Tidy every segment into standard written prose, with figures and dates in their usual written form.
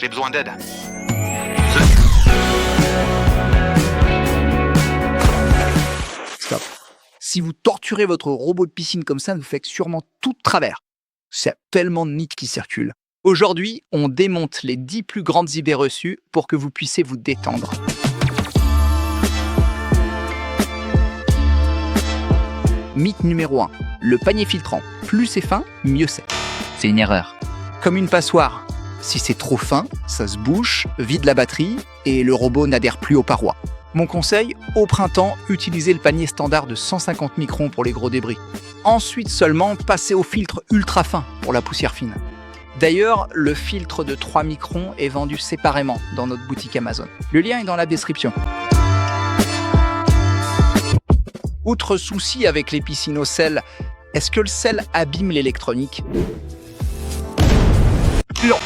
J'ai besoin d'aide. Stop. Si vous torturez votre robot de piscine comme ça, vous faites sûrement tout de travers. C'est tellement de mythes qui circulent. Aujourd'hui, on démonte les 10 plus grandes idées reçues pour que vous puissiez vous détendre. Mythe numéro 1. Le panier filtrant. Plus c'est fin, mieux c'est. C'est une erreur. Comme une passoire. Si c'est trop fin, ça se bouche, vide la batterie et le robot n'adhère plus aux parois. Mon conseil, au printemps, utilisez le panier standard de 150 microns pour les gros débris. Ensuite seulement, passez au filtre ultra fin pour la poussière fine. D'ailleurs, le filtre de 3 microns est vendu séparément dans notre boutique Amazon. Le lien est dans la description. Autre souci avec les piscines au sel, est-ce que le sel abîme l'électronique ? Non.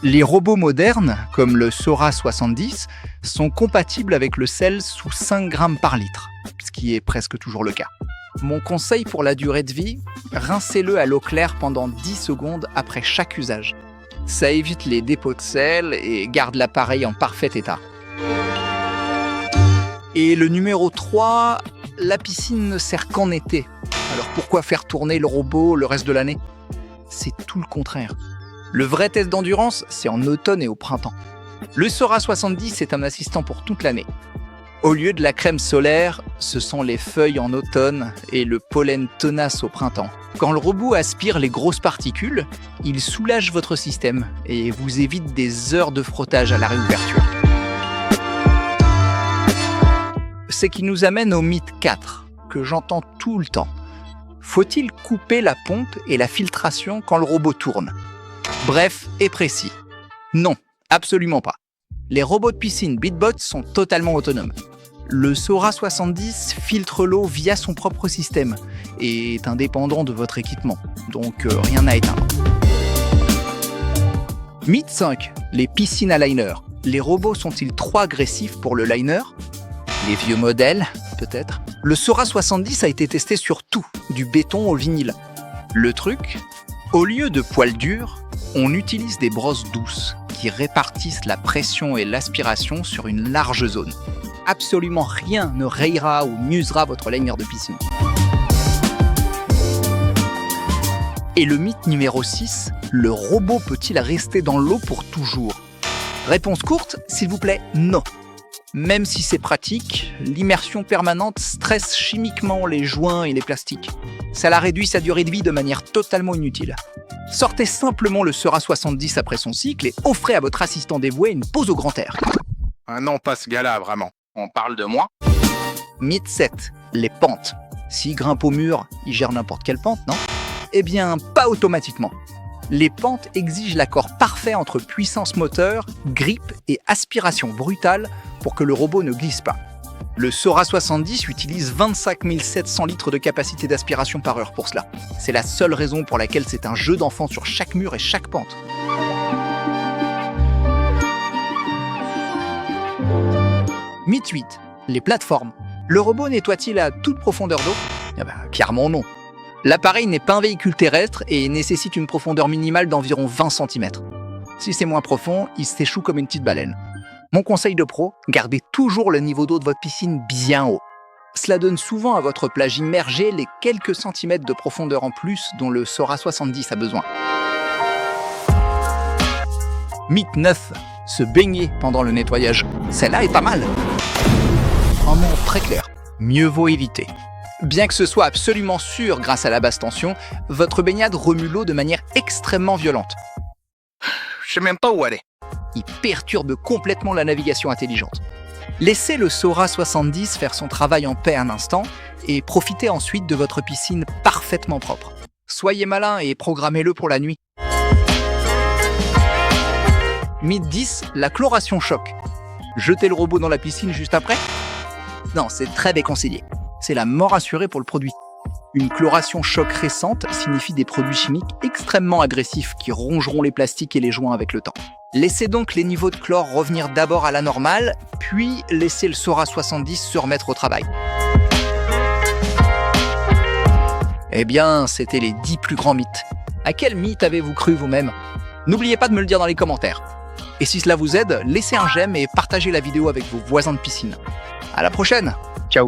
Les robots modernes, comme le Sora 70, sont compatibles avec le sel sous 5 grammes par litre, ce qui est presque toujours le cas. Mon conseil pour la durée de vie, rincez-le à l'eau claire pendant 10 secondes après chaque usage. Ça évite les dépôts de sel et garde l'appareil en parfait état. Et le numéro 3, la piscine ne sert qu'en été. Alors pourquoi faire tourner le robot le reste de l'année ? C'est tout le contraire. Le vrai test d'endurance, c'est en automne et au printemps. Le Sora 70 est un assistant pour toute l'année. Au lieu de la crème solaire, ce sont les feuilles en automne et le pollen tenace au printemps. Quand le robot aspire les grosses particules, il soulage votre système et vous évite des heures de frottage à la réouverture. C'est qui nous amène au mythe 4, que j'entends tout le temps. Faut-il couper la pompe et la filtration quand le robot tourne ? Bref et précis. Non, absolument pas. Les robots de piscine BeatBot sont totalement autonomes. Le Sora 70 filtre l'eau via son propre système et est indépendant de votre équipement, donc rien à éteindre. Mythe 5. Les piscines à liner. Les robots sont-ils trop agressifs pour le liner ? Les vieux modèles, peut-être. Le Sora 70 a été testé sur tout, du béton au vinyle. Le truc, au lieu de poils durs, on utilise des brosses douces qui répartissent la pression et l'aspiration sur une large zone. Absolument rien ne rayera ou n'usera votre liner de piscine. Et le mythe numéro 6, le robot peut-il rester dans l'eau pour toujours ? Réponse courte, s'il vous plaît, non. Même si c'est pratique, l'immersion permanente stresse chimiquement les joints et les plastiques. Ça la réduit sa durée de vie de manière totalement inutile. Sortez simplement le Sora 70 après son cycle et offrez à votre assistant dévoué une pause au grand air. Ah non, pas ce gars-là, vraiment. On parle de moi ? Mythe 7. Les pentes. S'il grimpe au mur, il gère n'importe quelle pente, non ? Eh bien, pas automatiquement. Les pentes exigent l'accord parfait entre puissance moteur, grippe et aspiration brutale pour que le robot ne glisse pas. Le Sora 70 utilise 25 700 litres de capacité d'aspiration par heure pour cela. C'est la seule raison pour laquelle c'est un jeu d'enfant sur chaque mur et chaque pente. Mythe 8. Les plateformes. Le robot nettoie-t-il à toute profondeur d'eau ? Clairement non. L'appareil n'est pas un véhicule terrestre et nécessite une profondeur minimale d'environ 20 cm. Si c'est moins profond, il s'échoue comme une petite baleine. Mon conseil de pro, gardez toujours le niveau d'eau de votre piscine bien haut. Cela donne souvent à votre plage immergée les quelques centimètres de profondeur en plus dont le Sora 70 a besoin. Mythe 9. Se baigner pendant le nettoyage. Celle-là est pas mal. Un mot très clair. Mieux vaut éviter. Bien que ce soit absolument sûr grâce à la basse tension, votre baignade remue l'eau de manière extrêmement violente. Je sais même pas où aller. Il perturbe complètement la navigation intelligente. Laissez le Sora 70 faire son travail en paix un instant et profitez ensuite de votre piscine parfaitement propre. Soyez malin et programmez-le pour la nuit. Mythe 10, la chloration choc. Jetez le robot dans la piscine juste après ? Non, c'est très déconseillé. C'est la mort assurée pour le produit. Une chloration choc récente signifie des produits chimiques extrêmement agressifs qui rongeront les plastiques et les joints avec le temps. Laissez donc les niveaux de chlore revenir d'abord à la normale, puis laissez le Sora 70 se remettre au travail. Eh bien, c'était les 10 plus grands mythes. À quel mythe avez-vous cru vous-même ? N'oubliez pas de me le dire dans les commentaires. Et si cela vous aide, laissez un j'aime et partagez la vidéo avec vos voisins de piscine. À la prochaine. Ciao.